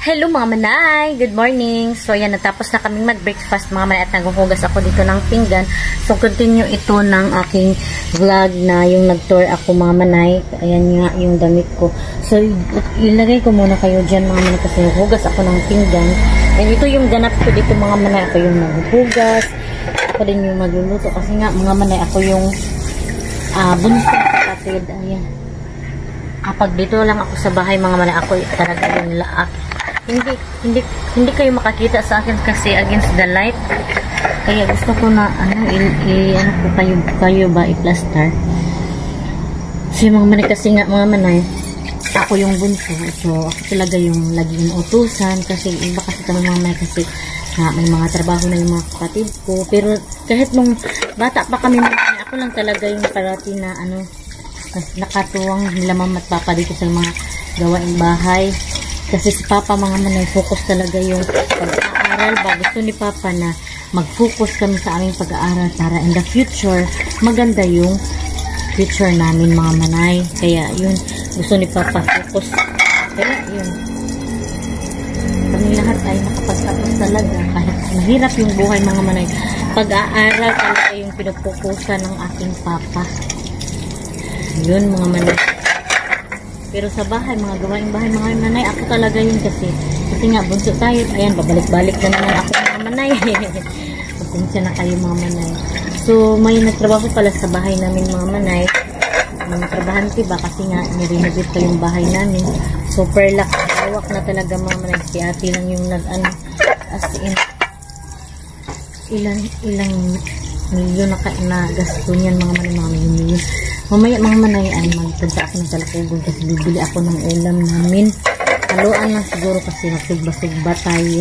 Hello mga manay! Good morning! So ayan, natapos na kaming mag-breakfast mga manay at naghuhugas ako dito ng pinggan. So continue ito ng aking vlog na yung nag-tour ako mga manay. Ayan nga yung damit ko. So ilagay ko muna kayo dyan mga manay kasi hugas ako ng pinggan. And ito yung ganap ko dito mga manay. Ako yung naghuhugas. Ako din yung magluluto kasi nga mga manay ako yung bunso kapatid. Ayan. Kapag dito lang ako sa bahay mga manay, ako talaga yung laak. Hindi kayo makakita sa akin kasi against the light. Kaya gusto ko na ano ko kayo ba i-plaster. So mga manay kasi nga mga manay, ako yung bunso. So ako talaga yung laging utusan kasi iba kasi kami mga manay kasi may mga trabaho na yung mga kapatid ko. Pero kahit nung bata pa kami mga manay, ako lang talaga yung parati na nakatuwang nila mama at papa dito sa mga gawaing bahay. Kasi si Papa mga manay, focus talaga yung pag-aaral ba. Gusto ni Papa na mag-focus kami sa aming pag-aaral para in the future, maganda yung future namin mga manay. Kaya yun, gusto ni Papa focus. Kaya yun. Kami lahat ay nakapagtapos talaga. Kahit mahirap yung buhay mga manay, pag-aaral talaga yung pinupukusan ng aking Papa. Yun mga manay. Pero sa bahay, mga gawaing bahay, mga manay, ako talaga yun kasi nga bunso tayo. Ayan, babalik-balik na naman ako mga manay. Pagpunsa na kayo mga manay. So, may nagtrabaho pala sa bahay namin mga manay. Mga trabahante ba? Kasi nga, nirenovate pa yung bahay namin. Super lawak na talaga mga manay. Si ate lang yung as in, ilang milyon na gasto niyan mga manay, mga milyon. Mamaya mga manay ay magpunta ako ng Talakugon kasi bibili ako ng ulam namin. Haluan lang siguro kasi nagsugba-sugba tayo.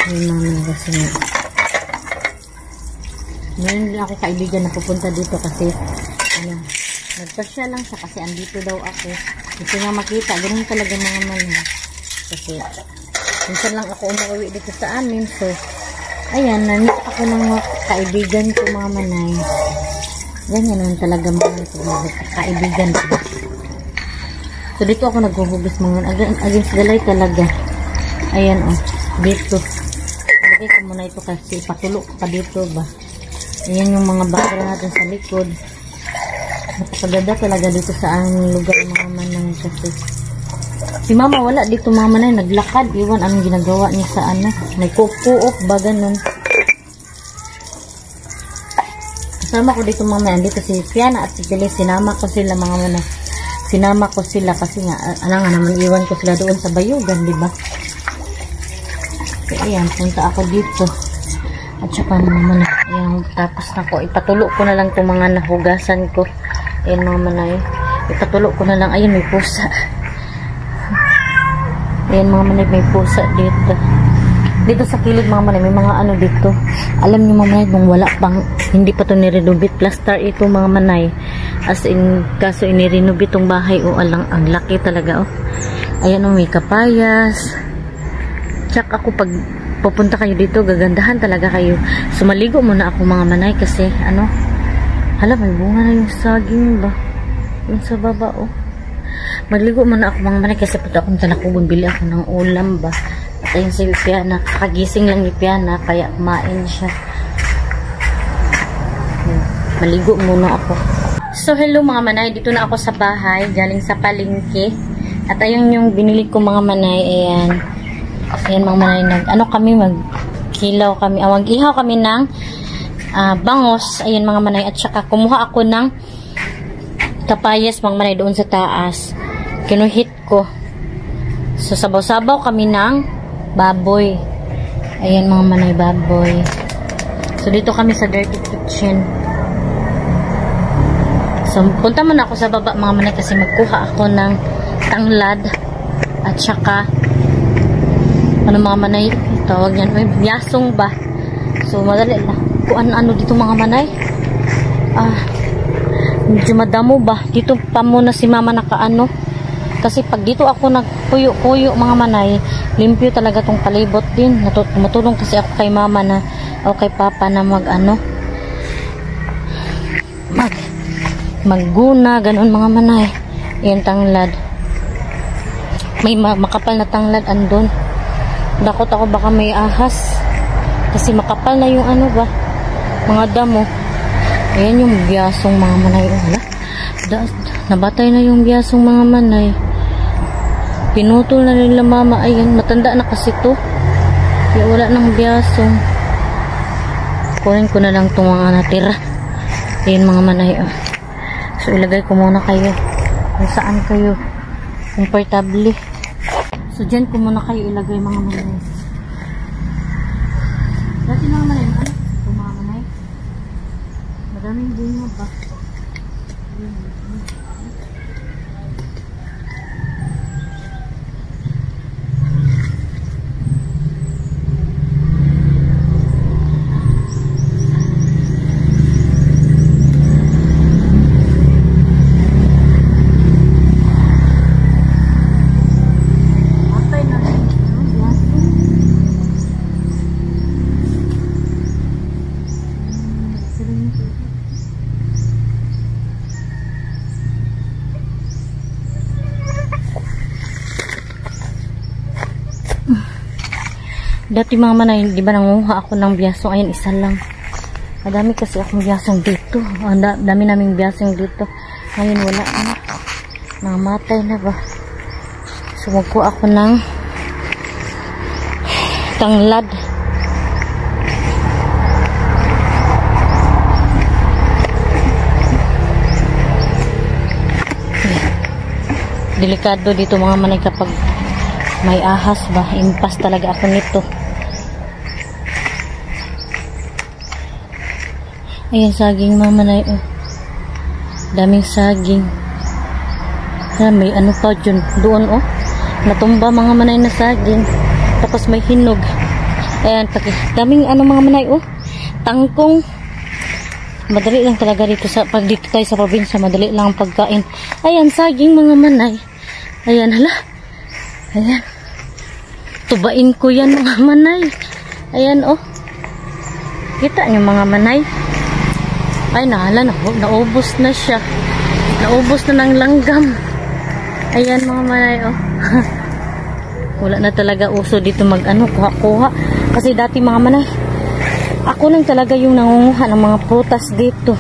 Ayun namin kasi nga. Meron din ako kaibigan na pupunta dito kasi nagpasya lang siya kasi andito daw ako. Gusto nga makita. Ganun talaga mga manay. Kasi minsan lang ako umuwi dito sa amin. So, ayan, namit ako ng mga kaibigan ko mga manay. Ganyan naman talaga mga kaibigan ko. So dito ako naghuhugas mga against the light talaga. Ayan dito. Lagay ko muna ito kasi patulo ka dito ba. Ayan yung mga background natin sa likod. Napakaganda talaga dito sa aming lugar mga manay kasi. Si mama wala dito mga manay, naglakad. Iwan anong ginagawa niya sa may kukuok ba ganun. Kasama ko dito mga manay, dito si Fiana at si Jelis, sinama ko sila mga manay. Sinama ko sila kasi nga, naman iwan ko sila doon sa bayugan, di ba? So, ayan, punta ako dito. At saka mga manay, ayan, tapos na ko, ipatulo ko na lang itong mga nahugasan ko. Ayan mga manay, ipatulo ko na lang, ayan may pusa. Ayan mga manay, may pusa dito. Dito sa kilid mga manay, may mga dito. Alam niyo mga manay, nung wala pang, hindi pa ito nirenovate, plaster ito mga manay. As in, kaso inirenovate itong bahay, ang laki talaga, Ayan may kapayas. Tsak ako pag pupunta kayo dito, gagandahan talaga kayo. So, maligo muna ako mga manay kasi, hala, may bunga na yung saging ba? Yung sa baba, Maligo muna ako mga manay kasi punta akong Talakugon, bili ako ng ulam ba? At ayun si Piana, kakagising lang ni Piana, kaya kumain siya. Maligo muna ako. So, hello mga manay, dito na ako sa bahay, galing sa palengke. At ayun yung binili ko mga manay, ayan. Ayan mga manay, kami, mag-ihaw kami ng bangos, ayan mga manay. At saka kumuha ako ng kapayas mga manay doon sa taas. Kinuhit ko. So, sabaw-sabaw kami ng baboy. Ayan mga manay, baboy. So, dito kami sa dirty kitchen. So, punta muna ako sa baba mga manay kasi magkuha ako ng tanglad at saka mga manay, tawag yan, yasong ba? So, madali lang. Kung ano dito mga manay. Medyo madamo ba? Dito pa muna si mama kasi pag dito ako nagpuyo-puyo mga manay, limpyo talaga tong palibot din. Tumutulong kasi ako kay mama o kay papa na magguna, ganun mga manay. Yan tanglad. May makapal na tanglad andun. Dakot ako baka may ahas. Kasi makapal na yung ano ba, mga damo. Ayan yung biyasong mga manay. Wala. Nabatay na yung biyasong mga manay. Pinutol na nila mama. Ayan, matanda na kasi to. Kaya wala ng biyasong. Kunin ko na lang itong mga natira. Ayan mga manay. So ilagay ko muna kayo kung saan kayo komportable. So dyan ko muna kayo ilagay mga manay. Dati mga manay, ano? Ito mga manay. Madaming bunga pa. Dati mga manay, di ba nanguha ako ng biyasong? Ayan, isa lang. Madami kasi akong biyasong dito. Dami naming biyasong dito. Ngayon wala na. Namatay na ba? So magkuha ako ng tanglad. Delikado dito mga manay kapag may ahas ba. Impas talaga ako nito. Ayan, saging mga manay. Daming saging. May ano pa dyan. Doon natumba mga manay na saging. Tapos may hinog. Ayan, daming ano mga manay tangkong. Madali lang talaga dito pag dito tayo sa probinsya, madali lang ang pagkain. Ayan, saging mga manay. Ayan, hala. Ayan. Tubain ko yan mga manay. Ayan, kita nyo mga manay. Ay, naubos na siya. Naubos na ng langgam. Ayan mga manay, Wala na talaga uso dito kuha-kuha. Kasi dati mga manay, ako lang talaga yung nangunguha ng mga prutas dito.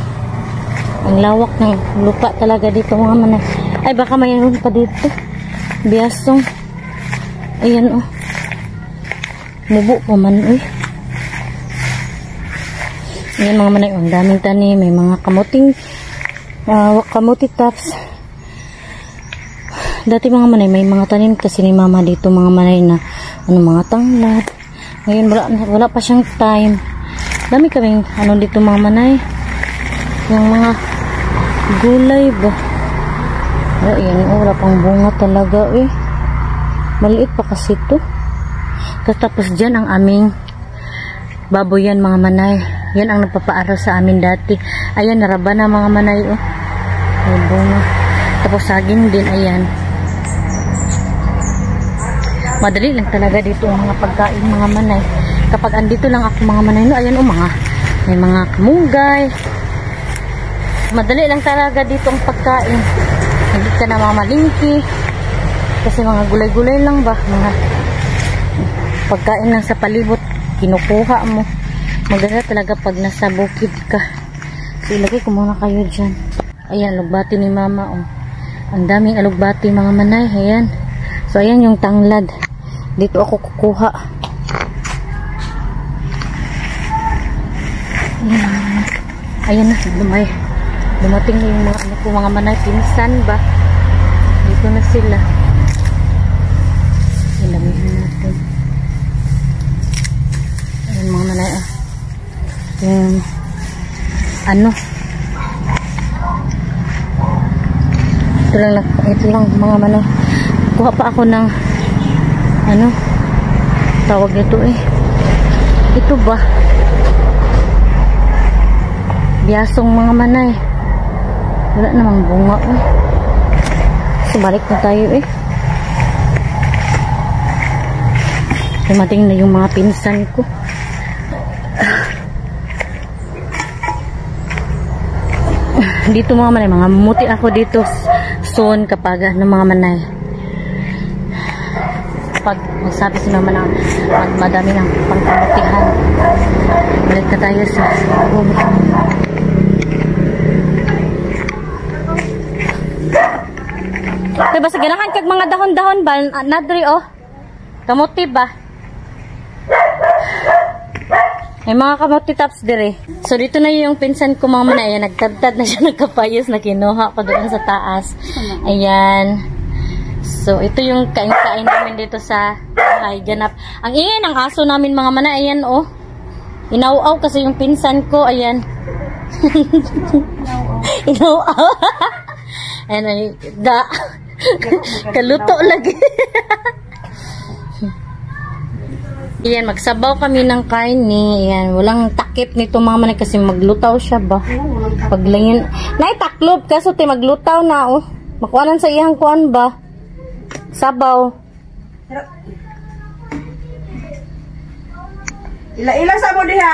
Ang lawak ng lupa talaga dito mga manay. Ay, baka mayroon pa dito. Biyasong. Ayan, mubo pa man, Ayan mga manay, ang daming tanim. May mga kamuti tops. Dati mga manay, may mga tanim kasi ni mama dito mga manay na mga tanglad. Ngayon wala pa siyang time. Dami kaming dito mga manay. Yung mga gulay ba. Ayan, wala pang bunga talaga Maliit pa kasi ito. Tapos dyan ang aming baboy yan mga manay. Yan ang nagpapaaral sa amin dati. Ayan, naraba na mga manay May bunga. Tapos saging din, ayan. Madali lang talaga dito ang mga pagkain mga manay. Kapag andito lang ako mga manay, ayan may mga kamunggay. Madali lang talaga dito ang pagkain. Hindi ka na mamalingki. Kasi mga gulay-gulay lang ba. Mga pagkain lang sa palibot, kinukuha mo. Maganda talaga pag nasa bukid ka. So ilagay ko muna kayo dyan. Ayan, alugbati ni mama Ang daming alugbati mga manay. Ayan. So ayan yung tanglad. Dito ako kukuha. Ayan na, dumating na yung mga manay, pinsan ba? Dito na sila. Ilamihan natin. Ayan mga manay, yung ito lang mga manay. Kuha pa ako ng tawag nito ito ba? Biyasong mga manay. Wala namang bunga So balik na tayo Dumating na yung mga pinsan ko. Dito mga manay, mga muti ako dito soon kapag mga manay. kapag magsabi si mama na madami ng pangkamutihan. Balik na tayo sa room. Diba sa ganahan kag mga dahon-dahon ba? Nadri oh. Kamuti ba? May mga kamuti tops dire. So dito na yung pinsan ko mga manay. Ayan, nagtadtad na siya nagkapayos na kinuha ko doon sa taas. Ayan. So ito yung kain-kain namin dito sa bahay. Ganap. Ang ingay ng aso namin mga manay. Ayan oh. Inaw-aw kasi yung pinsan ko. Ayan. Inaw-aw. Ayan ay kaluto lagi. Ayan, magsabaw kami ng karne. Ayan, walang takip nito mga manay kasi maglutaw siya ba. Paglangin. Naitaklob kaso te maglutaw na oh. Makuanan sa iyang kuan ba. Sabaw. Ila-ila sa mo diha.